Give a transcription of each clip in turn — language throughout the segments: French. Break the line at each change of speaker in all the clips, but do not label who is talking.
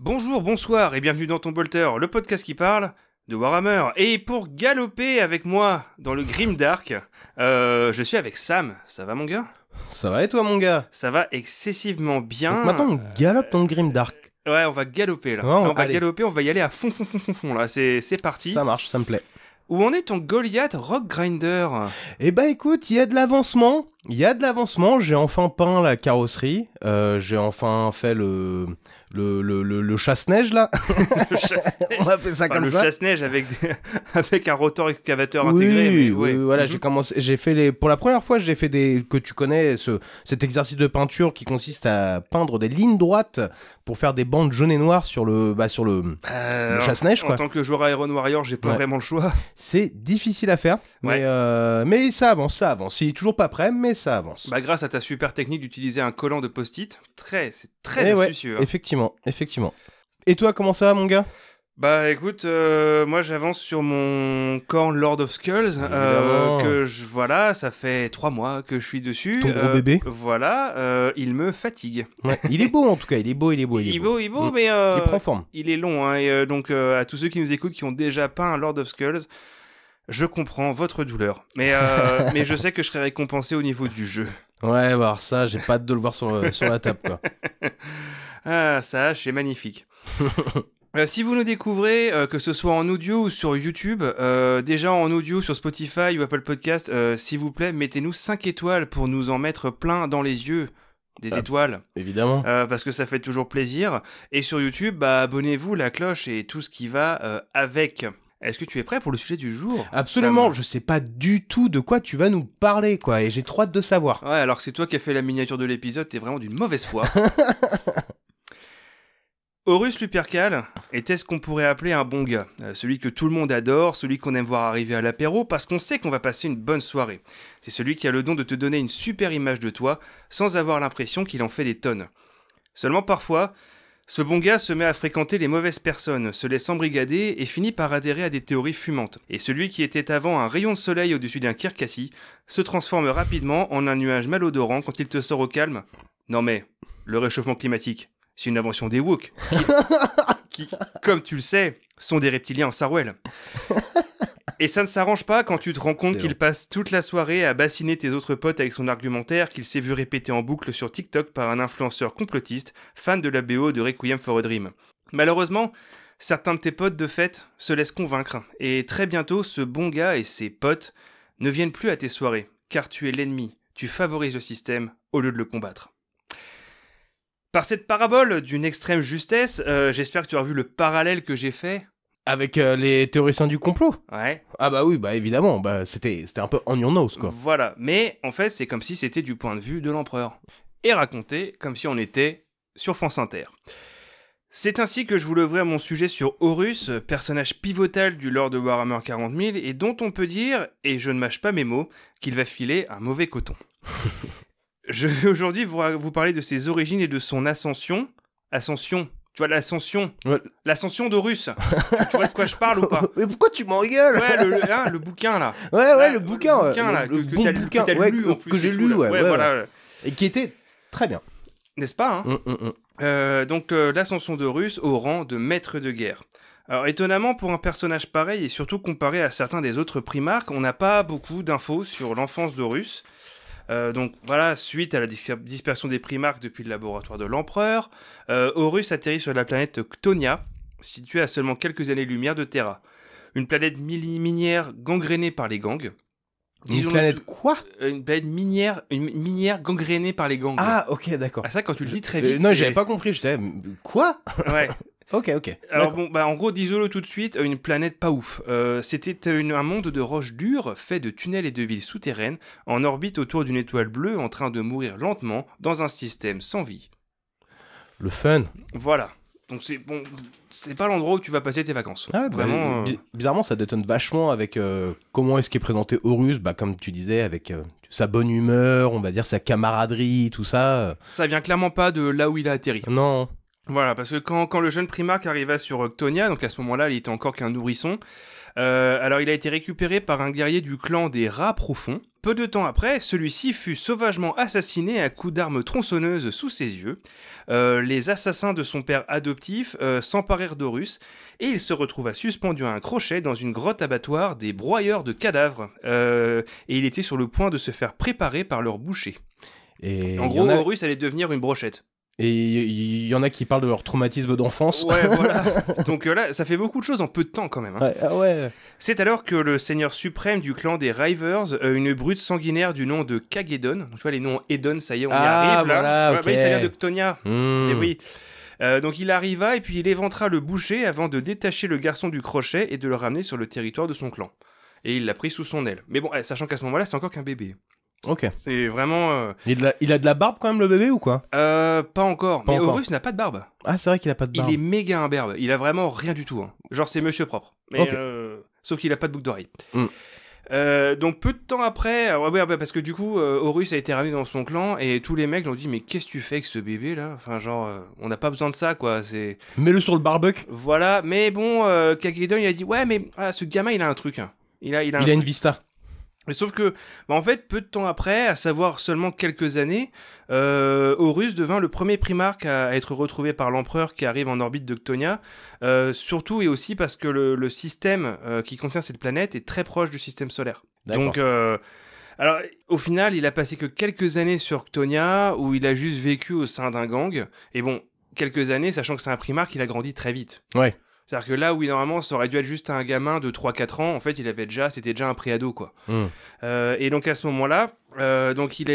Bonjour, bonsoir et bienvenue dans ton Bolter, le podcast qui parle de Warhammer. Et pour galoper avec moi dans le Grimdark, je suis avec Sam. Ça va mon gars?
Ça va et toi mon gars?
Ça va excessivement bien.
Donc maintenant on galope dans le Grimdark.
Ouais, on va galoper là.
Ouais,
Là, on va
allez.
galoper, on va y aller à fond là. C'est parti.
Ça marche, ça me plaît.
Où en est ton Goliath Rock Grinder?
Eh bah écoute, il y a de l'avancement. J'ai enfin peint la carrosserie. J'ai enfin fait le chasse-neige là.
Le chasse-neige.
On va appeler ça
Enfin,
comme
le
ça.
chasse-neige avec un rotor excavateur
Oui,
intégré. Mais ouais.
voilà,
Mhm.
j'ai fait pour la première fois, j'ai fait que tu connais, cet exercice de peinture qui consiste à peindre des lignes droites pour faire des bandes jaunes et noires sur le chasse-neige,
En
quoi.
tant que joueur Iron Warrior, j'ai pas
Ouais.
C'est le choix.
C'est difficile à faire,
Ouais.
mais ça avance. Il est toujours pas prêt, mais ça avance.
Bah, grâce à ta super technique d'utiliser un collant de post-it, c'est très
Eh ouais,
astucieux. Hein.
effectivement. Et toi, comment ça va, mon gars?
Bah écoute, moi j'avance sur mon Khorne Lord of Skulls,
Évidemment.
voilà, ça fait 3 mois que je suis dessus.
Ton gros bébé.
Voilà, il me fatigue.
Ouais, il est beau en tout cas, il est beau.
Il est beau,
Mm.
mais
Il prend forme.
il est long. Hein, et donc à tous ceux qui nous écoutent, qui ont déjà peint un Lord of Skulls, je comprends votre douleur. Mais je sais que je serai récompensé au niveau du jeu.
Ouais, alors ça, j'ai pas hâte de le voir sur la table, quoi.
Ah, ça, c'est magnifique. Si vous nous découvrez, que ce soit en audio ou sur YouTube, déjà en audio sur Spotify ou Apple Podcast, s'il vous plaît, mettez-nous 5 étoiles pour nous en mettre plein dans les yeux. Des
Ah.
étoiles,
Évidemment.
parce que ça fait toujours plaisir. Et sur YouTube, bah, abonnez-vous, la cloche et tout ce qui va avec. Est-ce que tu es prêt pour le sujet du jour,
Absolument,
Sam?
je sais pas du tout de quoi tu vas nous parler, quoi, et j'ai trop hâte de savoir.
Ouais, alors que c'est toi qui as fait la miniature de l'épisode, t'es vraiment d'une mauvaise foi. Horus Lupercal était ce qu'on pourrait appeler un bon gars, celui que tout le monde adore, celui qu'on aime voir arriver à l'apéro parce qu'on sait qu'on va passer une bonne soirée. C'est celui qui a le don de te donner une super image de toi sans avoir l'impression qu'il en fait des tonnes. Seulement parfois, ce bon gars se met à fréquenter les mauvaises personnes, se laisse embrigader et finit par adhérer à des théories fumantes. Et celui qui était avant un rayon de soleil au-dessus d'un Kirkassi se transforme rapidement en un nuage malodorant quand il te sort au calme. Non mais, le réchauffement climatique, c'est une invention des Wook, qui, comme tu le sais, sont des reptiliens en Sarwell. Et ça ne s'arrange pas quand tu te rends compte
C'est
qu'il
vrai.
passe toute la soirée à bassiner tes autres potes avec son argumentaire qu'il s'est vu répéter en boucle sur TikTok par un influenceur complotiste, fan de la BO de Requiem for a Dream. Malheureusement, certains de tes potes de fête se laissent convaincre, et très bientôt ce bon gars et ses potes ne viennent plus à tes soirées, car tu es l'ennemi, tu favorises le système au lieu de le combattre. Par cette parabole d'une extrême justesse, j'espère que tu as vu le parallèle que j'ai fait.
Avec les théoriciens du complot?
Ouais.
Ah bah oui, bah évidemment, bah c'était un peu on your nose, quoi.
Voilà, mais en fait c'est comme si c'était du point de vue de l'empereur, et raconté comme si on était sur France Inter. C'est ainsi que je vous lèverai mon sujet sur Horus, personnage pivotal du lore de Warhammer 40 000, et dont on peut dire, et je ne mâche pas mes mots, qu'il va filer un mauvais coton. Je vais aujourd'hui vous parler de ses origines et de son ascension. Ascension, tu vois l'ascension,
Ouais.
l'ascension d'Horus. Tu vois de quoi je parle ou pas?
Mais pourquoi tu m'engueules?
Ouais, le bouquin là.
Ouais,
Là,
le bouquin,
là,
le
que
bon
t'as
bouquin,
que t'as
ouais,
lu en plus
que
et
j'ai
tout,
lu,
là.
ouais,
Voilà.
et qui était très bien.
N'est-ce pas, hein? Donc, l'ascension d'Horus au rang de maître de guerre. Alors, étonnamment, pour un personnage pareil, et surtout comparé à certains des autres primarques, on n'a pas beaucoup d'infos sur l'enfance d'Horus. Donc voilà, suite à la dispersion des primarques depuis le laboratoire de l'empereur, Horus atterrit sur la planète Ctonia, située à seulement quelques années-lumière de Terra. Une planète minière gangrénée par les gangs.
Une
Disons-le
planète
tout-
quoi?
Une planète minière gangrénée par les gangs.
Ah, ok, d'accord.
Ah, ça, quand tu le dis très vite.
Non,
c'est-
j'avais pas compris, j'étais quoi?
Ouais.
Ok.
Alors
d'accord.
bon, bah en gros, disons-le tout de suite, une planète pas ouf. C'était un monde de roches dures, fait de tunnels et de villes souterraines, en orbite autour d'une étoile bleue en train de mourir lentement dans un système sans vie.
Le fun.
Voilà. Donc c'est pas l'endroit où tu vas passer tes vacances.
Ah ouais, bah,
Vraiment.
bizarrement, ça détonne vachement avec comment est-ce qu'est présenté Horus, bah, comme tu disais, avec sa bonne humeur, on va dire sa camaraderie, tout ça.
Ça vient clairement pas de là où il a atterri.
Non.
Voilà, parce que quand le jeune Primarque arriva sur Octonia, donc à ce moment-là, il était encore qu'un nourrisson, alors il a été récupéré par un guerrier du clan des Rats Profonds. Peu de temps après, celui-ci fut sauvagement assassiné à coups d'armes tronçonneuses sous ses yeux. Les assassins de son père adoptif s'emparèrent d'Horus, et il se retrouva suspendu à un crochet dans une grotte abattoir des broyeurs de cadavres. Et il était sur le point de se faire préparer par leur boucher.
Et
En
il y
gros,
en a-
Horus allait devenir une brochette.
Et il y en a qui parlent de leur traumatisme d'enfance.
Ouais, voilà. Donc là, ça fait beaucoup de choses en peu de temps quand même. Hein.
Ouais, ah ouais.
C'est alors que le seigneur suprême du clan des Rivers, une brute sanguinaire du nom de Kagedon, donc tu vois les noms Edon, ça y est, on y arrive là.
Voilà,
Tu vois,
ok.
bah, ça vient de Ctonia.
Hmm.
Et oui. Donc il arriva et puis il éventra le boucher avant de détacher le garçon du crochet et de le ramener sur le territoire de son clan. Et il l'a pris sous son aile. Mais bon, sachant qu'à ce moment-là, c'est encore qu'un bébé.
Ok.
C'est vraiment...
Il a de la barbe quand même, le bébé, ou quoi?
pas encore.
Pas
Mais
encore.
Horus n'a pas de barbe.
Ah, c'est vrai qu'il a pas de barbe.
Il est méga imberbe. Il a vraiment rien du tout. Hein. Genre, c'est monsieur propre. Mais,
Ok.
sauf qu'il a pas de boucle d'oreille.
Mm.
Donc, peu de temps après, ouais, parce que du coup, Horus a été ramené dans son clan et tous les mecs l'ont dit: mais qu'est-ce que tu fais avec ce bébé là? Enfin, genre, on n'a pas besoin de ça quoi. C'est.
Mets-le sur le barbecue.
Voilà, mais bon, Kagedon il a dit: ouais, mais ce gamin il a un truc. Hein. Il a
Il
un
a une
truc.
vista.
Mais sauf que, en fait, peu de temps après, à savoir seulement quelques années, Horus devint le premier primarque à être retrouvé par l'empereur qui arrive en orbite de Ctonia, surtout et aussi parce que le système qui contient cette planète est très proche du système solaire.
D'accord.
Donc, alors, au final, il a passé que quelques années sur Ctonia, où il a juste vécu au sein d'un gang, et bon, quelques années, sachant que c'est un primarque, il a grandi très vite.
Ouais.
C'est-à-dire que là où normalement ça aurait dû être juste un gamin de 3-4 ans, en fait c'était déjà un préado quoi.
Hmm.
Et donc à ce moment-là, donc il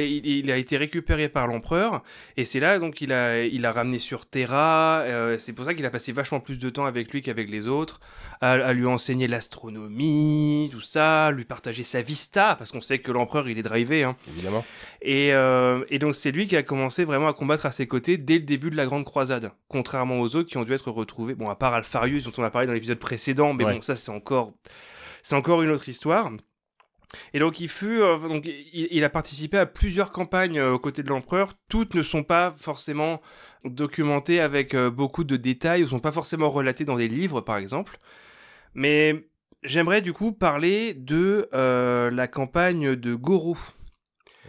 a été récupéré par l'empereur, et c'est là donc il a ramené sur Terra, c'est pour ça qu'il a passé vachement plus de temps avec lui qu'avec les autres, à lui enseigner l'astronomie, tout ça, lui partager sa vista, parce qu'on sait que l'empereur il est drivé, hein.
Évidemment.
Et donc c'est lui qui a commencé vraiment à combattre à ses côtés dès le début de la Grande Croisade, contrairement aux autres qui ont dû être retrouvés, bon à part Alpharius dont on a parlé dans l'épisode précédent, mais
Ouais.
bon ça c'est encore une autre histoire. Et donc il a participé à plusieurs campagnes aux côtés de l'empereur. Toutes ne sont pas forcément documentées avec beaucoup de détails, ou sont pas forcément relatées dans des livres par exemple. Mais j'aimerais du coup parler de la campagne de Goro.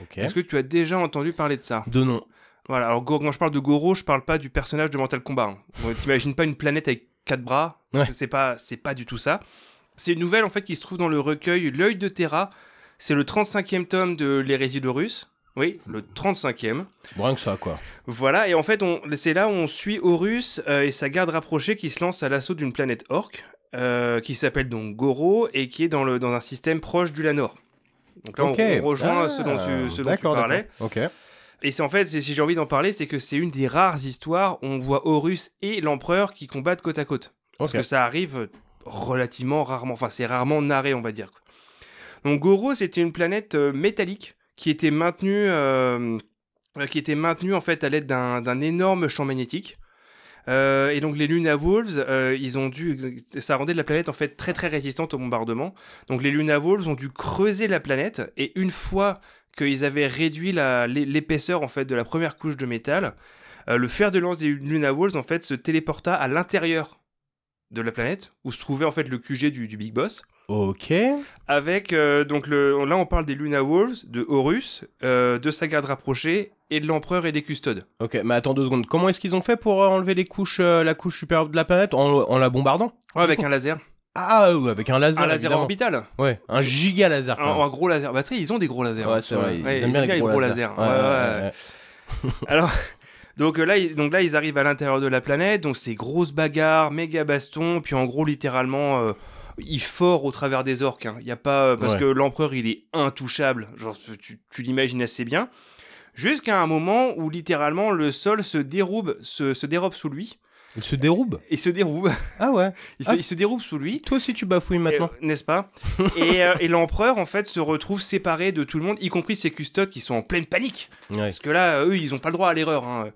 Ok.
Est-ce que tu as déjà entendu parler de ça?
De nom.
Voilà, alors quand je parle de Goro, je parle pas du personnage de Mortal Kombat. Hein. Bon, t'imagines pas une planète avec 4 bras,
Ouais.
c'est pas du tout ça. C'est une nouvelle en fait qui se trouve dans le recueil L'œil de Terra. C'est le 35e tome de l'hérésie d'Horus. Oui, le 35e.
Bon, rien que ça, quoi.
Voilà, et en fait, c'est là où on suit Horus et sa garde rapprochée qui se lance à l'assaut d'une planète orque, qui s'appelle donc Goro, et qui est dans un système proche du Lanor. Donc là,
Ok.
on rejoint ce dont tu
d'accord,
parlais.
d'accord. Ok.
Et c'est en fait, si j'ai envie d'en parler, c'est que c'est une des rares histoires où on voit Horus et l'empereur qui combattent côte à côte. Parce
Ok.
que ça arrive relativement rarement, enfin c'est rarement narré on va dire. Donc Goro c'était une planète métallique qui était maintenue en fait à l'aide d'un énorme champ magnétique. Et donc les Luna Wolves, ça rendait la planète en fait très très résistante au bombardement. Donc les Luna Wolves ont dû creuser la planète, et une fois qu'ils avaient réduit l'épaisseur en fait de la première couche de métal, le fer de lance des Luna Wolves en fait se téléporta à l'intérieur de la planète où se trouvait en fait le QG du Big Boss.
Ok.
Avec donc là on parle des Luna Wolves, de Horus, de sa garde rapprochée et de l'empereur et des custodes.
Ok, mais attends 2 secondes. Comment est-ce qu'ils ont fait pour enlever la couche supérieure de la planète en la bombardant?
Ouais, avec un laser.
Ah, avec un laser.
Un laser
évidemment.
orbital.
Ouais, un giga laser. quand même.
Un gros laser. Bah tu sais, ils ont des gros lasers.
Ouais,
hein.
c'est vrai.
Ouais,
Ils aiment bien les gros lasers.
Ouais. Alors, donc là, ils arrivent à l'intérieur de la planète, donc c'est grosses bagarres, méga bastons, puis en gros, littéralement, ils forent au travers des orques. Hein. Y a pas, parce
Ouais.
que l'empereur, il est intouchable, genre tu l'imagines assez bien, jusqu'à un moment où littéralement le sol se dérobe sous lui,
Il se déroube.
et se déroube,
Ah ouais.
il se déroube sous lui.
Toi aussi tu bafouilles maintenant.
N'est-ce pas? Et l'empereur, en fait, se retrouve séparé de tout le monde, y compris ses custodes qui sont en pleine panique.
Ouais.
Parce que là, eux, ils n'ont pas le droit à l'erreur. Hein.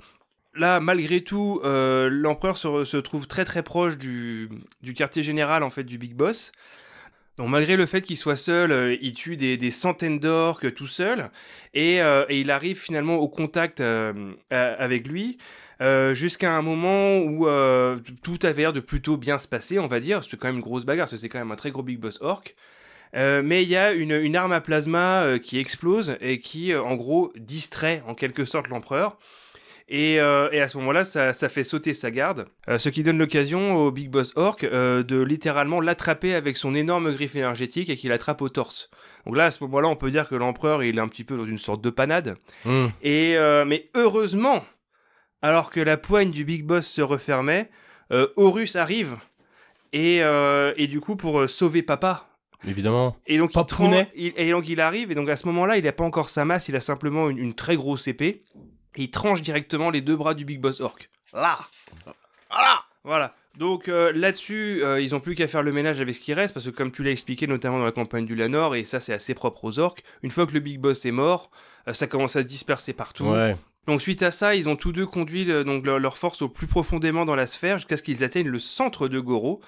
Là, malgré tout, l'empereur se trouve très très proche du quartier général en fait du Big Boss. Donc malgré le fait qu'il soit seul, il tue des centaines d'orques tout seul, et il arrive finalement au contact avec lui, jusqu'à un moment où tout avait l'air de plutôt bien se passer, on va dire. C'est quand même une grosse bagarre, parce que c'est quand même un très gros big boss orc. Mais il y a une arme à plasma qui explose et qui, en gros, distrait en quelque sorte l'empereur. Et à ce moment-là, ça fait sauter sa garde, ce qui donne l'occasion au Big Boss Orc de littéralement l'attraper avec son énorme griffe énergétique et qu'il attrape au torse. Donc là, à ce moment-là, on peut dire que l'empereur, il est un petit peu dans une sorte de panade. Mais heureusement, alors que la poigne du Big Boss se refermait, Horus arrive, et du coup, pour sauver Papa...
Évidemment.
Et donc,
Papounet.
il arrive, et donc à ce moment-là, il n'a pas encore sa masse, il a simplement une très grosse épée. Et il tranche directement les 2 bras du Big Boss Orc. Là. Voilà. Donc là-dessus, ils n'ont plus qu'à faire le ménage avec ce qui reste, parce que comme tu l'as expliqué, notamment dans la campagne du Lanor, et ça c'est assez propre aux orques, une fois que le Big Boss est mort, ça commence à se disperser partout.
Ouais.
Donc suite à ça, ils ont tous deux conduit leur force au plus profondément dans la sphère, jusqu'à ce qu'ils atteignent le centre de Goro.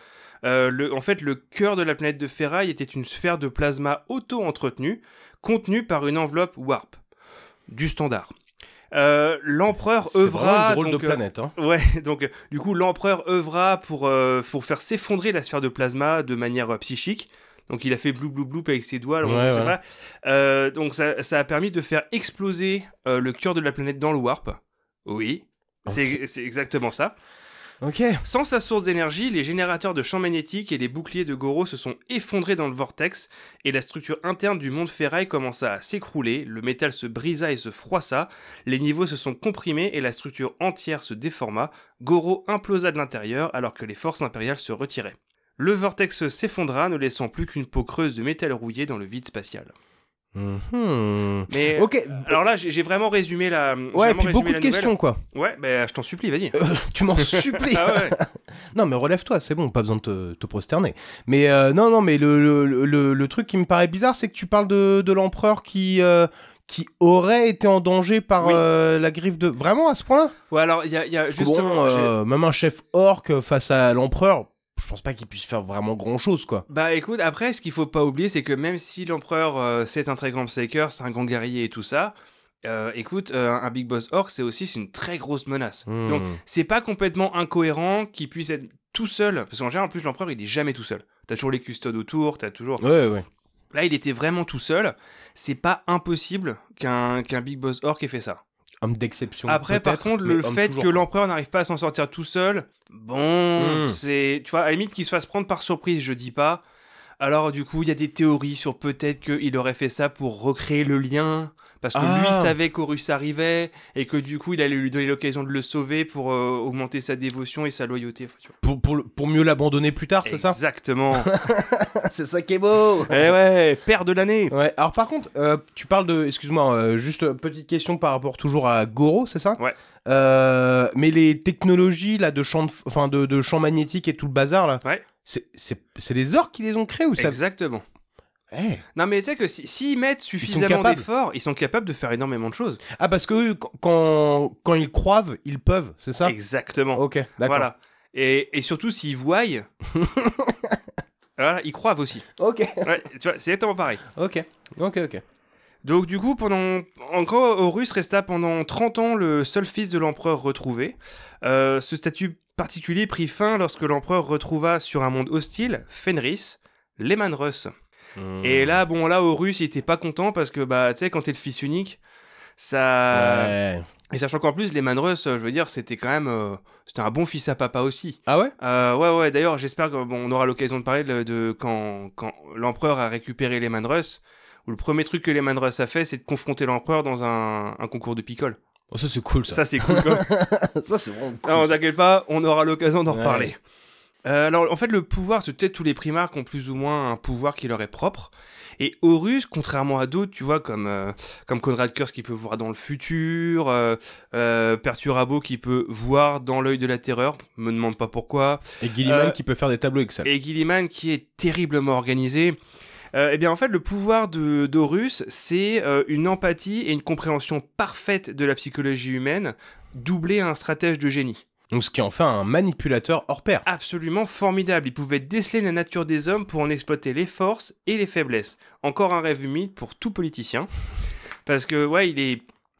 En fait, le cœur de la planète de ferraille était une sphère de plasma auto-entretenue, contenue par une enveloppe warp. Du standard. L'empereur œuvra.
C'est vraiment une drôle de planète. Hein.
Ouais, donc du coup, l'empereur œuvra pour faire s'effondrer la sphère de plasma de manière psychique. Donc il a fait blou blou blou avec ses doigts. Donc ça a permis de faire exploser le cœur de la planète dans le warp. Oui, okay. C'est exactement ça.
Ok.
Sans sa source d'énergie, les générateurs de champs magnétiques et les boucliers de Goro se sont effondrés dans le vortex et la structure interne du monde ferraille commença à s'écrouler, le métal se brisa et se froissa, les niveaux se sont comprimés et la structure entière se déforma, Goro implosa de l'intérieur alors que les forces impériales se retiraient. Le vortex s'effondra, ne laissant plus qu'une peau creuse de métal rouillé dans le vide spatial. Mais
ok.
Alors là, j'ai vraiment résumé la.
Ouais, puis beaucoup de questions, quoi.
Ouais, bah je t'en supplie, vas-y.
Tu m'en supplies.
Ah ouais.
Non, mais relève-toi, c'est bon, pas besoin de te prosterner. Mais non, mais le truc qui me paraît bizarre, c'est que tu parles de l'empereur qui aurait été en danger par la griffe de. Vraiment à ce point-là.
Ouais, alors il y a justement.
Bon, même un chef orc face à l'empereur. Je pense pas qu'il puisse faire vraiment grand chose, quoi.
Bah écoute, après, ce qu'il faut pas oublier, c'est que même si l'empereur c'est un très grand psyker, c'est un grand guerrier et tout ça, écoute, un Big Boss Orc, c'est une très grosse menace. Donc c'est pas complètement incohérent qu'il puisse être tout seul, parce qu'en général, en plus, l'empereur, il est jamais tout seul. T'as toujours les custodes autour, t'as toujours...
Ouais.
Là, il était vraiment tout seul. C'est pas impossible qu'un Big Boss Orc ait fait ça.
Homme d'exception.
Après, par contre, le fait que l'empereur n'arrive pas à s'en sortir tout seul, bon, c'est... Tu vois, à la limite qu'il se fasse prendre par surprise, je dis pas. Alors, du coup, il y a des théories sur peut-être qu'il aurait fait ça pour recréer le lien, parce que lui savait qu'Horus arrivait, et que du coup, il allait lui donner l'occasion de le sauver pour augmenter sa dévotion et sa loyauté. Tu vois.
Pour mieux l'abandonner plus tard, c'est ça ?
Exactement.
C'est ça qui est beau.
Eh ouais, père de l'année.
Ouais. Alors par contre, tu parles de, excuse-moi, juste petite question par rapport toujours à Goro, c'est ça ?
Ouais.
Mais les technologies là de champ de champ magnétique et tout le bazar là.
Ouais.
C'est les orques qui les ont créés ou ça ?
Exactement.
Hey.
Non mais tu sais que s'ils mettent suffisamment d'efforts, ils sont capables de faire énormément de choses.
Ah parce que quand ils croivent, ils peuvent, c'est ça ?
Exactement.
Ok, d'accord.
Voilà. Et surtout s'ils voient, voilà, ils croivent aussi.
Ok.
Ouais, tu vois, c'est exactement pareil.
Ok.
Donc du coup, encore Horus resta pendant 30 ans le seul fils de l'empereur retrouvé. Ce statut particulier prit fin lorsque l'empereur retrouva sur un monde hostile Fenris, Lemanrus. Et là, Horus, il était pas content parce que, tu sais, quand t'es le fils unique, ça... Ouais. Et sachant qu'en plus, Lemanrus, je veux dire, c'était quand même... c'était un bon fils à papa aussi.
Ah ouais ?
Ouais, d'ailleurs, j'espère qu'on aura l'occasion de parler de quand l'empereur a récupéré Lemanrus, où le premier truc que Lemanrus a fait, c'est de confronter l'empereur dans un concours de picole.
Oh, ça c'est cool ça.
Ça c'est cool quoi.
Ça c'est vraiment cool.
Non, t'inquiète pas, on aura l'occasion d'en reparler. Alors en fait le pouvoir, c'est peut-être tous les primarques ont plus ou moins un pouvoir qui leur est propre. Et Horus, contrairement à d'autres, tu vois, comme Conrad Curse qui peut voir dans le futur, Perturabo qui peut voir dans l'œil de la terreur, me demande pas pourquoi.
Et Gilliman qui peut faire des tableaux Excel.
Et Gilliman qui est terriblement organisé. Eh bien en fait le pouvoir d'Horus c'est une empathie et une compréhension parfaite de la psychologie humaine doublée à un stratège de génie.
Donc ce qui en fait un manipulateur hors pair.
Absolument formidable. Il pouvait déceler la nature des hommes pour en exploiter les forces et les faiblesses. Encore un rêve humide pour tout politicien. Parce que, ouais,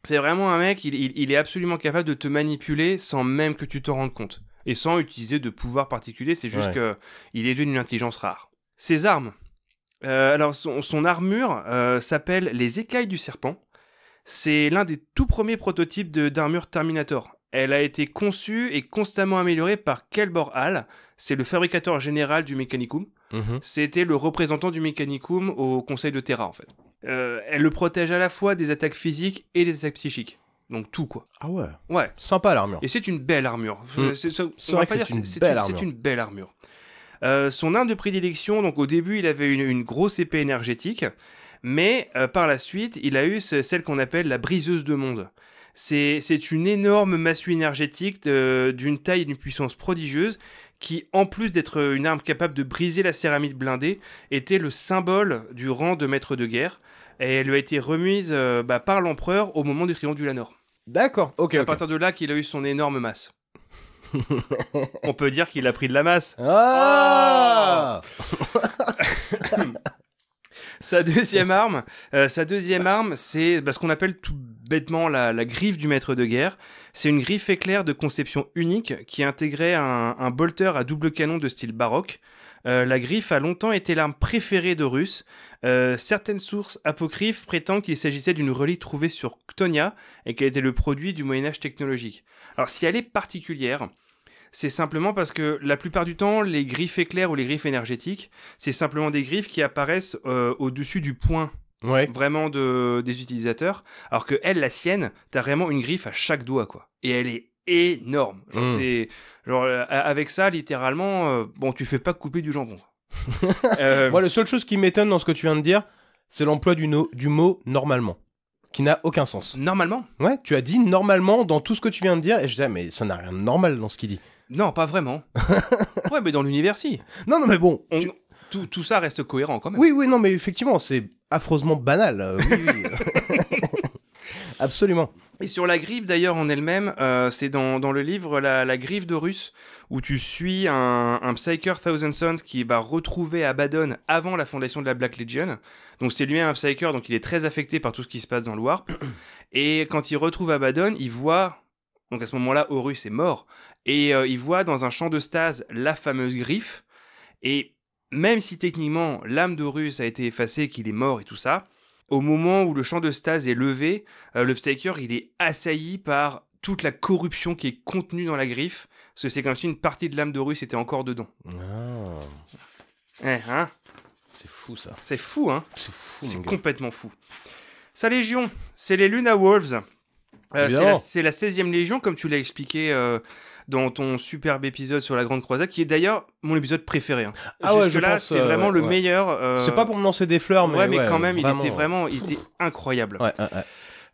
c'est vraiment un mec, il est absolument capable de te manipuler sans même que tu t'en rendes compte. Et sans utiliser de pouvoir particulier, c'est juste qu'il est d'une intelligence rare. Ses armes. Alors, son armure s'appelle les écailles du serpent. C'est l'un des tout premiers prototypes d'armure Terminator. Elle a été conçue et constamment améliorée par Kelbor Hall. C'est le fabricateur général du Mechanicum. C'était le représentant du Mechanicum au conseil de Terra, en fait. Elle le protège à la fois des attaques physiques et des attaques psychiques. Donc tout, quoi.
Ah ouais.
Ouais.
Sympa l'armure.
Et c'est une belle armure.
C'est une
belle armure. Son arme de prédilection, donc au début, il avait une grosse épée énergétique. Mais par la suite, il a eu celle qu'on appelle la briseuse de monde. C'est une énorme massue énergétique d'une taille et d'une puissance prodigieuse qui, en plus d'être une arme capable de briser la céramique blindée, était le symbole du rang de maître de guerre. Et elle lui a été remise par l'empereur au moment du triomphe du Lanor.
D'accord, ok.
C'est à partir de là qu'il a eu son énorme masse. On peut dire qu'il a pris de la masse.
Ah
Sa deuxième arme, c'est ce qu'on appelle tout bêtement la griffe du maître de guerre. C'est une griffe éclair de conception unique qui intégrait un bolter à double canon de style baroque. La griffe a longtemps été l'arme préférée d'Horus. Certaines sources apocryphes prétendent qu'il s'agissait d'une relique trouvée sur Ctonia et qu'elle était le produit du Moyen-Âge technologique. Alors si elle est particulière, c'est simplement parce que la plupart du temps, les griffes éclairs ou les griffes énergétiques, c'est simplement des griffes qui apparaissent au-dessus du poing vraiment des utilisateurs, alors que elle, la sienne, t'as vraiment une griffe à chaque doigt, quoi. Et elle est énorme. Avec ça, littéralement, tu fais pas couper du jambon.
Moi, la seule chose qui m'étonne dans ce que tu viens de dire, c'est l'emploi du mot « normalement ». Qui n'a aucun sens.
Normalement ?
Ouais, tu as dit normalement dans tout ce que tu viens de dire, et je disais, mais ça n'a rien de normal dans ce qu'il dit.
Non, pas vraiment. Ouais, mais dans l'univers, si.
Non, mais bon.
Tout ça reste cohérent quand même.
Oui, non, mais effectivement, c'est affreusement banal. Oui. Absolument.
Et sur la griffe, d'ailleurs, en elle-même, c'est dans le livre la griffe d'Horus, où tu suis un Psyker Thousand Sons qui va retrouver Abaddon avant la fondation de la Black Legion. Donc c'est lui-même un Psyker, donc il est très affecté par tout ce qui se passe dans le Warp. Et quand il retrouve Abaddon, il voit... Donc à ce moment-là, Horus est mort. Et il voit dans un champ de stase la fameuse griffe. Et même si techniquement l'âme d'Horus a été effacée, qu'il est mort et tout ça, au moment où le champ de stase est levé, le Psyker, il est assailli par toute la corruption qui est contenue dans la griffe. Parce que c'est comme si une partie de l'âme d'Horus était encore dedans.
Ah. C'est fou, ça.
C'est fou, hein.
C'est
complètement fou. Sa légion, c'est les Luna Wolves. C'est la 16e légion, comme tu l'as expliqué dans ton superbe épisode sur la Grande Croisade, qui est d'ailleurs mon épisode préféré. Hein.
Ah ouais,
Jusque-là, c'est vraiment le meilleur.
C'est pas pour me lancer des fleurs, mais...
Ouais, mais quand même, il était incroyable.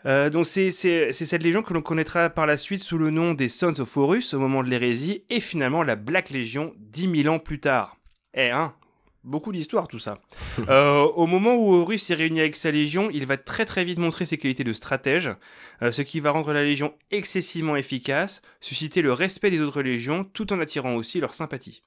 Donc c'est cette légion que l'on connaîtra par la suite sous le nom des Sons of Horus au moment de l'hérésie, et finalement la Black Legion 10 000 ans plus tard. Beaucoup d'histoire tout ça. Au moment où Horus est réuni avec sa légion, il va très très vite montrer ses qualités de stratège, ce qui va rendre la légion excessivement efficace, susciter le respect des autres légions, tout en attirant aussi leur sympathie.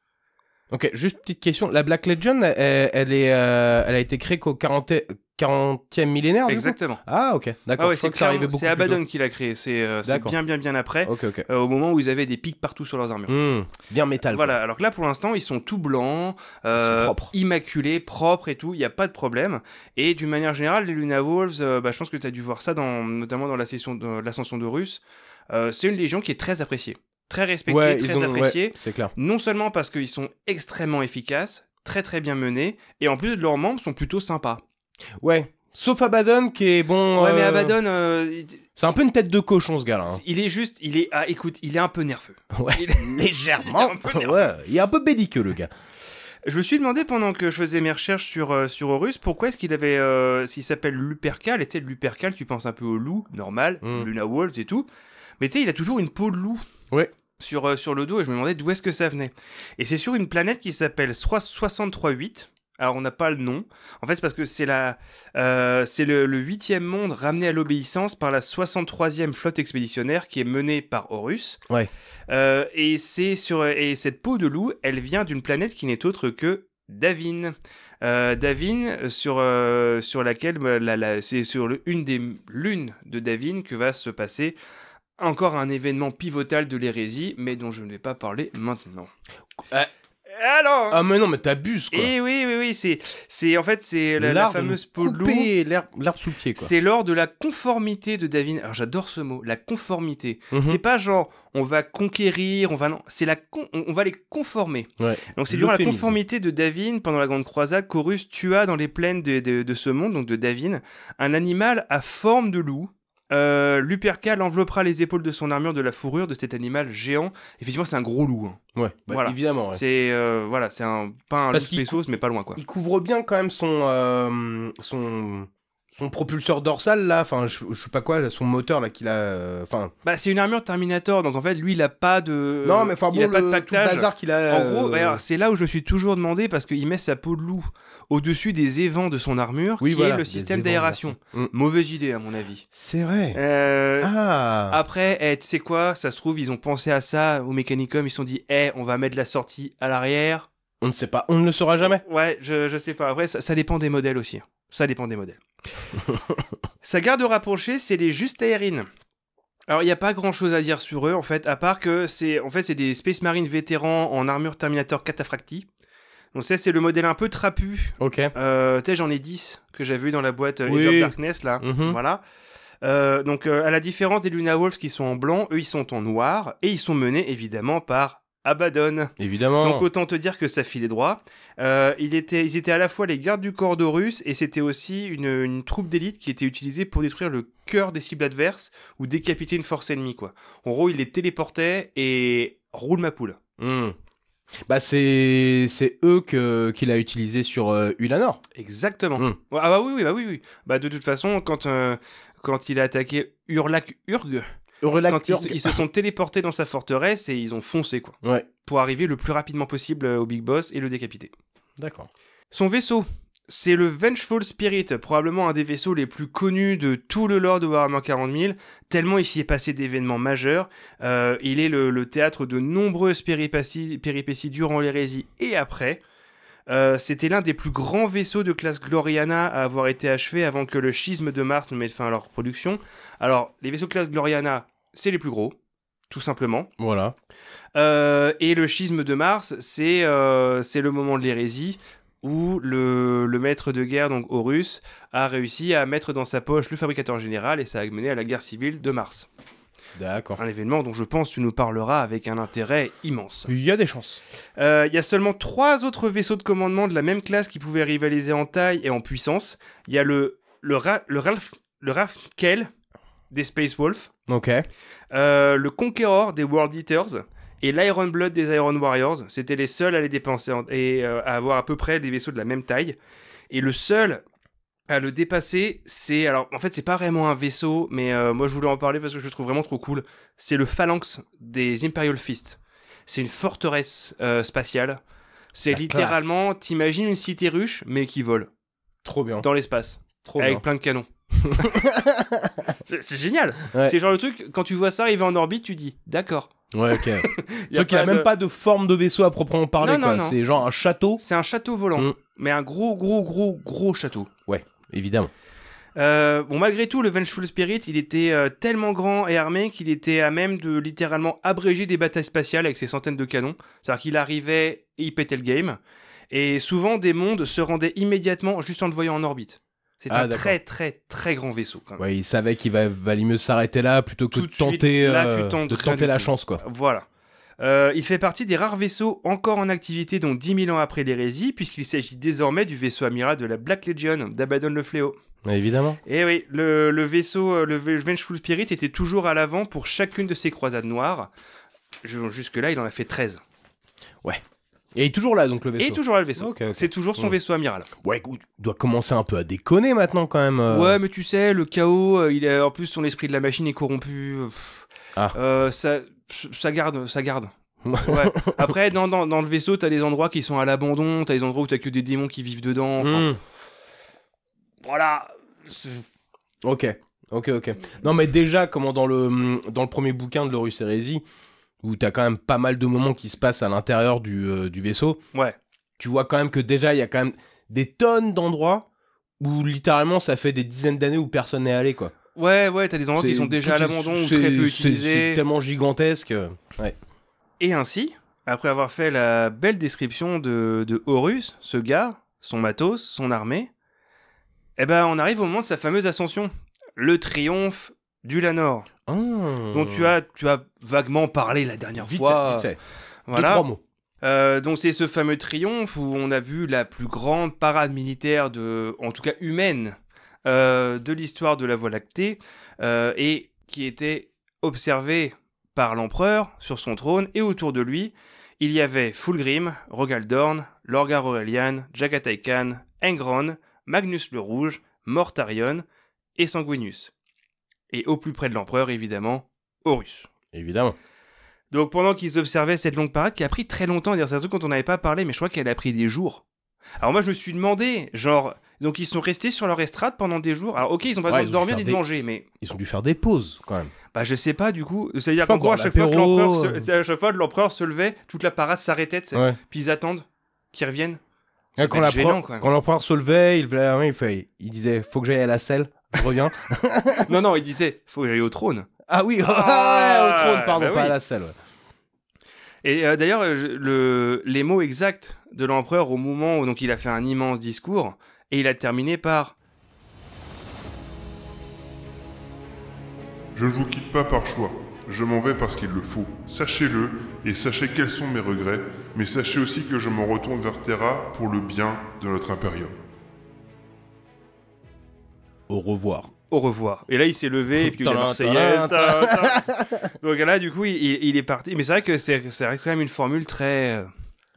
Ok, juste petite question. La Black Legion, elle a été créée qu'au 40e millénaire, du
Exactement.
coup. Ah, ok, d'accord.
C'est Abaddon qui l'a créé. C'est bien après,
okay.
Au moment où ils avaient des pics partout sur leurs armures.
Bien métal.
Voilà,
quoi.
alors que là, pour l'instant, ils sont tout blancs,
propres.
immaculés, propres et tout, il n'y a pas de problème. Et d'une manière générale, les Luna Wolves, je pense que tu as dû voir ça, notamment dans la session de l'Ascension d'Horus, c'est une légion qui est très appréciée. Très respectés, très appréciés.
C'est clair.
Non seulement parce qu'ils sont extrêmement efficaces, très très bien menés, et en plus leurs membres sont plutôt sympas.
Ouais. Sauf Abaddon qui est bon.
Ouais, mais Abaddon.
C'est un peu une tête de cochon ce gars-là. Hein.
Il est un peu nerveux.
Ouais. Légèrement. Il est un peu belliqueux le gars.
Je me suis demandé pendant que je faisais mes recherches sur Horus, pourquoi est-ce qu'il avait, s'il s'appelle Lupercal, et tu sais, Lupercal, tu penses un peu au loup, normal, Luna Wolves et tout, mais tu sais, il a toujours une peau de loup.
Ouais.
Sur le dos, et je me demandais d'où est-ce que ça venait. Et c'est sur une planète qui s'appelle 638. Alors, on n'a pas le nom. En fait, c'est parce que c'est le 8e monde ramené à l'obéissance par la 63e flotte expéditionnaire qui est menée par Horus.
Ouais.
Et cette peau de loup, elle vient d'une planète qui n'est autre que Davin. Davin, sur laquelle c'est sur une des lunes de Davin que va se passer encore un événement pivotal de l'hérésie, mais dont je ne vais pas parler maintenant. Alors
Ah mais non, mais t'abuses quoi.
Et oui, c'est en fait c'est la fameuse peau de loup.
L'herbe sous le pied quoi.
C'est l'or de la conformité de Davin. Alors j'adore ce mot, la conformité. C'est pas genre on va conquérir, c'est on va les conformer.
Ouais.
Donc c'est durant la conformité de Davin pendant la Grande Croisade qu'Horus tua dans les plaines de ce monde, donc de Davin, un animal à forme de loup. Lupercal enveloppera les épaules de son armure de la fourrure de cet animal géant. Effectivement, c'est un gros loup. Hein.
Ouais,
voilà.
Évidemment. Ouais.
C'est pas un loup spéciaux, mais pas loin quoi.
Il couvre bien quand même son propulseur dorsal là, enfin je sais pas quoi, son moteur là qu'il a, enfin.
Bah c'est une armure Terminator, donc en fait lui il a pas de.
Non mais enfin bon,
il a pas de pactage.
Tout le bazar qu'il a.
En gros, alors, c'est là où je suis toujours demandé parce qu'il met sa peau de loup au-dessus des évents de son armure, est le système d'aération. Mauvaise idée à mon avis.
C'est vrai.
Après, tu sais quoi, ça se trouve ils ont pensé à ça au Mechanicum, ils se sont dit, on va mettre la sortie à l'arrière.
On ne sait pas, on ne le saura jamais.
Ouais, je sais pas. Après, ça dépend des modèles aussi. Ça dépend des modèles. Sa garde rapprochée, c'est les Juste-Aérines. Alors, il n'y a pas grand-chose à dire sur eux, en fait, à part que c'est des Space Marines vétérans en armure Terminator Cataphracti. Donc ça, c'est le modèle un peu trapu.
Ok.
Tu sais, j'en ai 10 que j'avais eu dans la boîte Age of Darkness, là. Voilà. Donc, à la différence des Luna Wolves qui sont en blanc, eux, ils sont en noir. Et ils sont menés, évidemment, par Abaddon.
Évidemment.
Donc autant te dire que ça filait droit. Ils étaient à la fois les gardes du corps d'Horus et c'était aussi une troupe d'élite qui était utilisée pour détruire le cœur des cibles adverses ou décapiter une force ennemie quoi. En gros, il les téléportait et roule ma poule.
Bah c'est eux qu'il a utilisé sur Ulanor.
Exactement. Ah bah oui. Bah de toute façon quand il a attaqué Urlak-Urg. Quand ils se sont téléportés dans sa forteresse et ils ont foncé quoi.
Ouais.
Pour arriver le plus rapidement possible au Big Boss et le décapiter.
D'accord.
Son vaisseau, c'est le Vengeful Spirit, probablement un des vaisseaux les plus connus de tout le lore de Warhammer 40 000, tellement il s'y est passé d'événements majeurs. Il est le théâtre de nombreuses péripéties durant l'hérésie et après. C'était l'un des plus grands vaisseaux de classe Gloriana à avoir été achevé avant que le schisme de Mars ne mette fin à leur production. Alors, les vaisseaux de classe Gloriana, c'est les plus gros, tout simplement.
Voilà.
Et le schisme de Mars, c'est le moment de l'hérésie où le maître de guerre, donc Horus, a réussi à mettre dans sa poche le fabricateur général et ça a mené à la guerre civile de Mars.
D'accord.
Un événement dont je pense tu nous parleras avec un intérêt immense.
Il y a des chances.
Il y a seulement 3 autres vaisseaux de commandement de la même classe qui pouvaient rivaliser en taille et en puissance. Il y a le Rafkel des Space Wolves.
Ok.
Le Conqueror des World Eaters. Et l'Iron Blood des Iron Warriors. C'était les seuls à les dépenser et à avoir à peu près des vaisseaux de la même taille. Et le seul à le dépasser, alors en fait c'est pas vraiment un vaisseau, mais moi je voulais en parler parce que je le trouve vraiment trop cool. C'est le Phalanx des Imperial Fist. C'est une forteresse spatiale. C'est littéralement, t'imagines une cité ruche, mais qui vole.
Trop bien.
Dans l'espace. Avec plein de canons. c'est génial.
Ouais.
C'est genre le truc, quand tu vois ça arriver en orbite, tu dis d'accord.
Ouais, ok. Il n'y a même pas de forme de vaisseau à proprement parler, quoi.
Non.
C'est genre un château.
C'est un château volant, mais un gros château.
Ouais, évidemment.
Malgré tout, le Vengeful Spirit, il était tellement grand et armé qu'il était à même de littéralement abréger des batailles spatiales avec ses centaines de canons. C'est-à-dire qu'il arrivait et il pétait le game. Et souvent, des mondes se rendaient immédiatement juste en le voyant en orbite. C'est un très très grand vaisseau quand même.
Ouais, il savait qu'il valait mieux s'arrêter là plutôt que de tenter la chance quoi.
Voilà. Il fait partie des rares vaisseaux encore en activité dont 10 000 ans après l'hérésie, puisqu'il s'agit désormais du vaisseau amiral de la Black Legion, d'Abaddon le Fléau.
Évidemment.
Et oui, le vaisseau, le Vengeful Spirit était toujours à l'avant pour chacune de ses croisades noires. Jusque-là, il en a fait 13.
Ouais. Et il est toujours là, donc, le vaisseau.
Et toujours là, le vaisseau.
Okay.
C'est toujours son vaisseau amiral.
Ouais, écoute, il doit commencer un peu à déconner maintenant, quand même.
Ouais, mais tu sais, le chaos, en plus, son esprit de la machine est corrompu. Ça garde. Ouais. Après, dans le vaisseau, t'as des endroits qui sont à l'abandon, t'as des endroits où t'as que des démons qui vivent dedans. Enfin, voilà.
Ok. Non, mais déjà, comment dans le premier bouquin de l'Horus Hérésie, où t'as quand même pas mal de moments qui se passent à l'intérieur du vaisseau,
Ouais.
tu vois quand même que déjà, il y a quand même des tonnes d'endroits où littéralement ça fait des dizaines d'années où personne n'est allé, quoi.
Ouais, t'as des endroits qui sont déjà à l'abandon ou très peu utilisés.
C'est tellement gigantesque. Ouais.
Et ainsi, après avoir fait la belle description de Horus, ce gars, son matos, son armée, eh ben on arrive au moment de sa fameuse ascension, le triomphe d'Ulanor, dont tu as vaguement parlé la dernière fois.
Vite fait.
Voilà.
2-3 mots.
Donc c'est ce fameux triomphe où on a vu la plus grande parade militaire en tout cas humaine, de l'histoire de la Voie lactée, et qui était observée par l'empereur sur son trône, et autour de lui, il y avait Fulgrim, Rogaldorn, Lorgar Aurelian, Jagatai Khan, Engron, Magnus le Rouge, Mortarion et Sanguinius. Et au plus près de l'empereur, évidemment, Horus.
Évidemment.
Donc pendant qu'ils observaient cette longue parade, qui a pris très longtemps, c'est un truc dont on n'avait pas parlé, mais je crois qu'elle a pris des jours. Alors moi je me suis demandé, genre, donc ils sont restés sur leur estrade pendant des jours. Alors ok, ils ont pas besoin de dormir ni de manger, mais...
Ils ont dû faire des pauses, quand même.
Bah je sais pas du coup, c'est-à-dire qu'en gros à chaque fois que l'empereur se levait, toute la parade s'arrêtait, puis ils attendent qu'ils reviennent.
Ouais, quand l'empereur se levait, il disait « Faut que j'aille à la selle, je reviens. »
Non, il disait « Faut que j'aille au trône. »
Ah oui, au trône, pardon, pas à la selle. Ouais.
Et d'ailleurs, les mots exacts de l'empereur au moment où donc, il a fait un immense discours, et il a terminé par
« Je ne vous quitte pas par choix, je m'en vais parce qu'il le faut. Sachez-le, et sachez quels sont mes regrets, mais sachez aussi que je m'en retourne vers Terra pour le bien de notre Imperium. »
Au revoir.
Au revoir. Et là, il s'est levé, et puis il a Marseillaise. Donc là, du coup, il est parti. Mais c'est vrai que c'est quand même une formule très...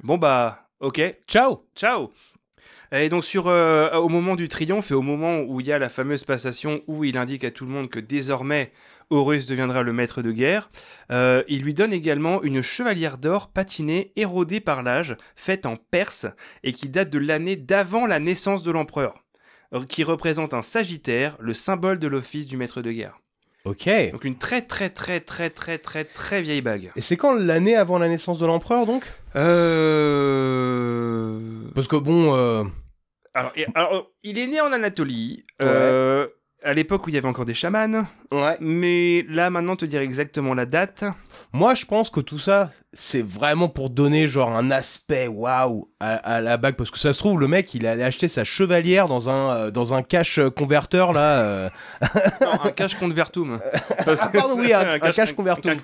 Bon bah, ok. Ciao. Et donc au moment du triomphe et au moment où il y a la fameuse passation où il indique à tout le monde que désormais Horus deviendra le maître de guerre, il lui donne également une chevalière d'or patinée, érodée par l'âge, faite en Perse et qui date de l'année d'avant la naissance de l'empereur, qui représente un sagittaire, le symbole de l'office du maître de guerre.
Ok.
Donc une très vieille bague.
Et c'est quand l'année avant la naissance de l'empereur, donc Parce que bon...
Alors, il est né en Anatolie,
Ouais.
à l'époque où il y avait encore des chamans.
Ouais.
Mais là, maintenant, te dire exactement la date.
Moi, je pense que tout ça, c'est vraiment pour donner genre un aspect waouh à la bague. Parce que ça se trouve, le mec, il allait acheter sa chevalière dans un cash converteur, là.
Non, un cash convertum.
Ah, pardon, oui, un cash convertum.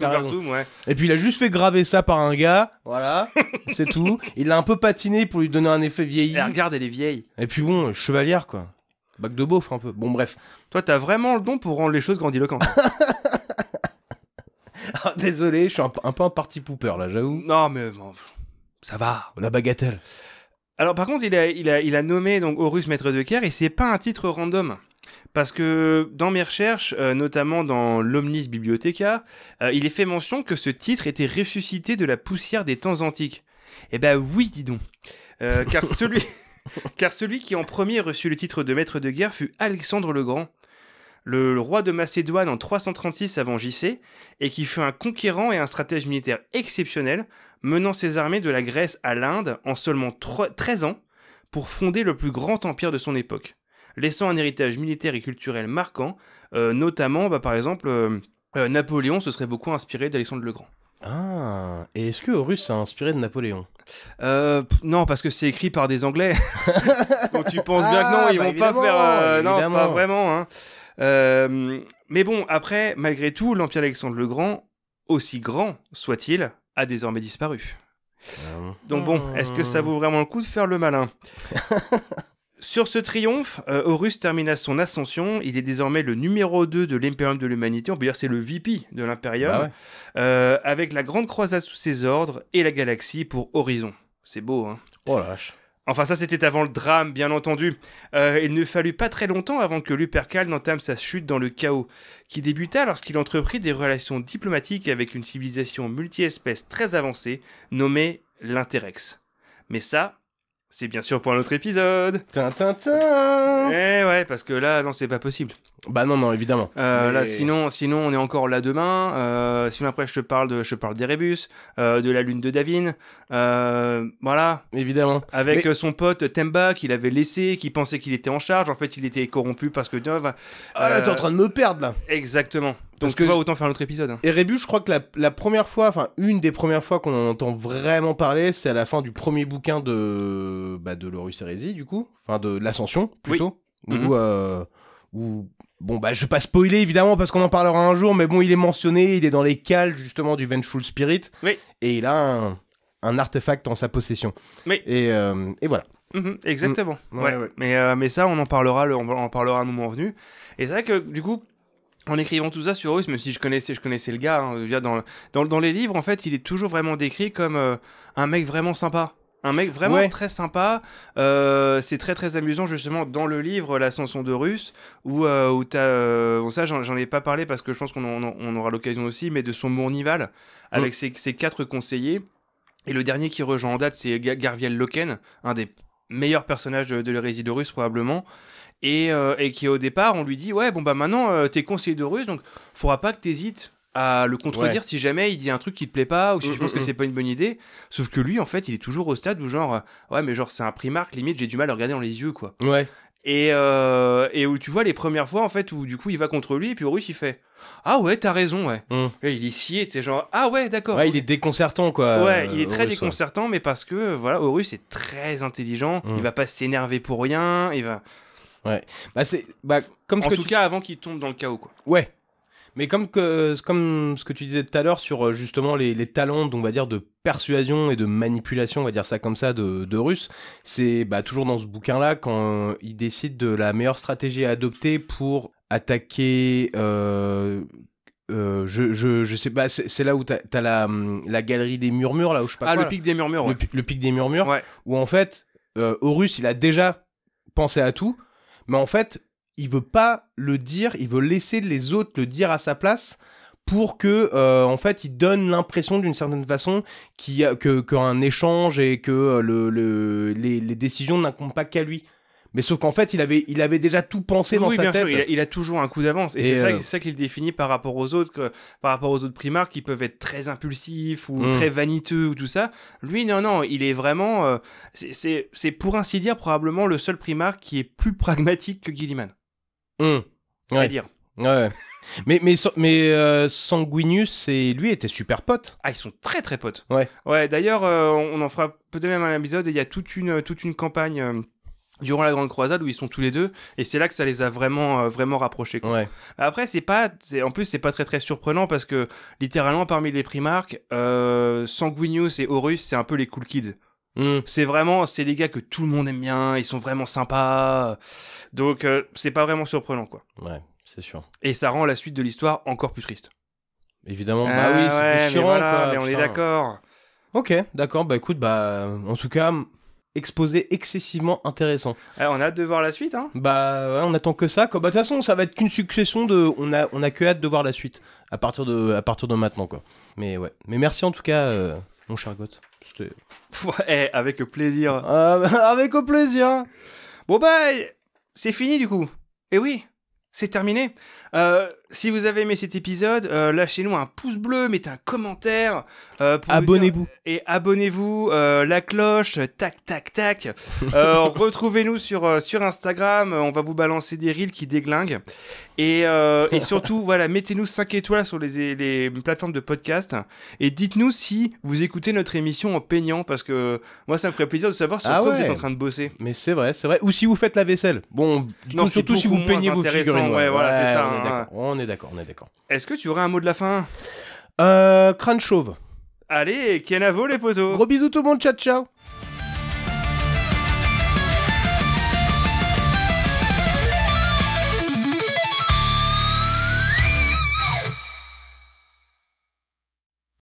Ouais.
Et puis, il a juste fait graver ça par un gars. Voilà, c'est tout. Il l'a un peu patiné pour lui donner un effet vieilli.
Et regarde, elle est vieille.
Et puis bon, chevalière, quoi. Bague de beauf, un peu. Bon, bref.
Toi, t'as vraiment le don pour rendre les choses grandiloquentes.
Ah, désolé, je suis un peu un party pooper, là, j'avoue.
Non, mais bon, ça va.
La bagatelle.
Alors, par contre, il a nommé donc Horus maître de guerre, et c'est pas un titre random. Parce que dans mes recherches, notamment dans l'Omnis Bibliotheca, il est fait mention que ce titre était ressuscité de la poussière des temps antiques. Eh ben oui, dis donc. Car celui qui en premier reçut le titre de maître de guerre fut Alexandre le Grand, le roi de Macédoine en 336 avant JC, et qui fut un conquérant et un stratège militaire exceptionnel, menant ses armées de la Grèce à l'Inde en seulement 13 ans pour fonder le plus grand empire de son époque, laissant un héritage militaire et culturel marquant, notamment, par exemple, Napoléon se serait beaucoup inspiré d'Alexandre le Grand.
Ah, et est-ce que Horus s'est inspiré de Napoléon ?
Non, parce que c'est écrit par des Anglais. Donc tu penses bien que non, ils vont pas faire... non, pas vraiment. Hein. Mais bon, après, malgré tout, l'Empire d'Alexandre le Grand, aussi grand soit-il, a désormais disparu. Donc bon, est-ce que ça vaut vraiment le coup de faire le malin ? Sur ce triomphe, Horus termina son ascension. Il est désormais le numéro 2 de l'Imperium de l'Humanité. On peut dire c'est le VP de l'Imperium. Bah ouais. Avec la grande croisade sous ses ordres et la galaxie pour horizon. C'est beau, hein ?
Oh la vache.
Enfin, ça, c'était avant le drame, bien entendu. Il ne fallut pas très longtemps avant que Lupercal n'entame sa chute dans le chaos, qui débuta lorsqu'il entreprit des relations diplomatiques avec une civilisation multi-espèce très avancée, nommée l'Interrex. Mais ça, c'est bien sûr pour un autre épisode.
Tintintin.
Eh ouais, parce que là, non, c'est pas possible.
Bah non, évidemment.
Là, sinon, on est encore là demain. Sinon, après, je parle d'Erebus, de la lune de Davin. Voilà.
Évidemment.
Avec son pote Temba, qu'il avait laissé, qui pensait qu'il était en charge. En fait, il était corrompu parce que...
T'es en train de me perdre, là.
Exactement.
Parce
Donc, tu
que
vois, autant faire un autre épisode.
Erebus, je crois que la première fois, enfin, une des premières fois qu'on en entend vraiment parler, c'est à la fin du premier bouquin de l'Horus Heresy, du coup. Enfin, de l'Ascension, plutôt.
Oui.
Où... Bon, bah, je vais pas spoiler, évidemment, parce qu'on en parlera un jour, mais bon, il est mentionné, il est dans les cales, justement, du Vengeful Spirit.
Oui.
Et il a un artefact en sa possession.
Oui.
Et voilà.
Exactement.
Ouais.
Mais ça, on en parlera à un moment venu. Et c'est vrai que, du coup, en écrivant tout ça sur Horus, même si je connaissais le gars, hein, dans les livres, en fait, il est toujours vraiment décrit comme un mec vraiment sympa. Un mec vraiment très sympa. C'est très très amusant justement dans le livre L'Ascension d'Horus où t'as... bon, ça j'en ai pas parlé parce que je pense qu'on aura l'occasion aussi, mais de son Mournival avec ses 4 conseillers. Et le dernier qui rejoint en date, c'est Garviel Loken, un des meilleurs personnages de l'hérésie d'Horus probablement. Et qui au départ, on lui dit « Ouais, bon bah maintenant t'es conseiller d'Horus, donc faudra pas que t'hésites à le contredire si jamais il dit un truc qui te plaît pas ou si tu penses que c'est pas une bonne idée. » Sauf que lui, en fait, il est toujours au stade où genre ouais, mais genre c'est un primarque, limite j'ai du mal à le regarder dans les yeux, quoi.
Ouais.
Et où tu vois les premières fois en fait où du coup il va contre lui et puis Horus il fait « Ah ouais, t'as raison, ouais. » Et il est scié, c'est genre « Ah ouais, d'accord. »
Ouais, il est déconcertant, quoi.
Ouais, il est très
Horus,
déconcertant, mais parce que voilà, Horus est très intelligent, il va pas s'énerver pour rien, il va...
Ouais. Bah c'est comme
en tout cas avant qu'il tombe dans le chaos, quoi.
Ouais. Mais comme ce que tu disais tout à l'heure sur justement les talents, on va dire, de persuasion et de manipulation, on va dire ça comme ça, de Horus, c'est toujours dans ce bouquin-là quand il décide de la meilleure stratégie à adopter pour attaquer. Je sais pas, c'est là où t'as la galerie des murmures, là où je sais pas quoi.
Le pic des murmures, ouais.
Le pic des murmures,
ouais.
Où en fait, Horus, il a déjà pensé à tout, mais en fait, il veut pas le dire, il veut laisser les autres le dire à sa place pour que, en fait, il donne l'impression d'une certaine façon qu'un échange et que les décisions n'incombent pas qu'à lui. Mais sauf qu'en fait, il avait déjà tout pensé dans sa tête.
Oui, bien sûr, il a toujours un coup d'avance. Et c'est ça qu'il définit par rapport aux autres, primarques qui peuvent être très impulsifs ou très vaniteux ou tout ça. Lui, non, il est vraiment... c'est pour ainsi dire probablement le seul primarque qui est plus pragmatique que Guilliman. C'est dire.
Ouais. mais Sanguinius et lui étaient super potes.
Ah, ils sont très très potes.
Ouais.
D'ailleurs, on en fera peut-être même un épisode et il y a toute une campagne... durant la Grande Croisade où ils sont tous les deux et c'est là que ça les a vraiment rapprochés, quoi.
Ouais.
Après en plus c'est pas très très surprenant parce que littéralement parmi les primarques Sanguinius et Horus c'est un peu les cool kids. C'est les gars que tout le monde aime bien, ils sont vraiment sympas, donc c'est pas vraiment surprenant, quoi.
Ouais, c'est sûr.
Et ça rend la suite de l'histoire encore plus triste.
Évidemment, oui, c'était chiant, quoi.
Mais on est d'accord.
Ok, d'accord, écoute, en tout cas, exposé excessivement intéressant.
On a hâte de voir la suite, hein.
Ouais, on attend que ça, quoi. De toute façon, ça va être qu'une succession de... On a que hâte de voir la suite, à partir de maintenant, quoi. Mais ouais. Mais merci en tout cas, mon cher Goth. C'était...
Ouais, avec plaisir.
Avec plaisir.
Bon c'est fini du coup. Et oui, c'est terminé. Si vous avez aimé cet épisode, lâchez-nous un pouce bleu, mettez un commentaire.
Abonnez-vous.
Et abonnez-vous, la cloche, tac, tac, tac. Retrouvez-nous sur Instagram, on va vous balancer des reels qui déglinguent. Et surtout, voilà, mettez-nous 5 étoiles sur les plateformes de podcast. Et dites-nous si vous écoutez notre émission en peignant, parce que moi, ça me ferait plaisir de savoir sur quoi vous êtes en train de bosser.
Mais c'est vrai. Ou si vous faites la vaisselle. Bon, surtout si vous peignez vos figurines.
Ouais, voilà, c'est ça.
On est d'accord.
Est-ce que tu aurais un mot de la fin ?
Crâne chauve.
Allez, Kenavo les potos.
Gros bisous tout le monde, ciao.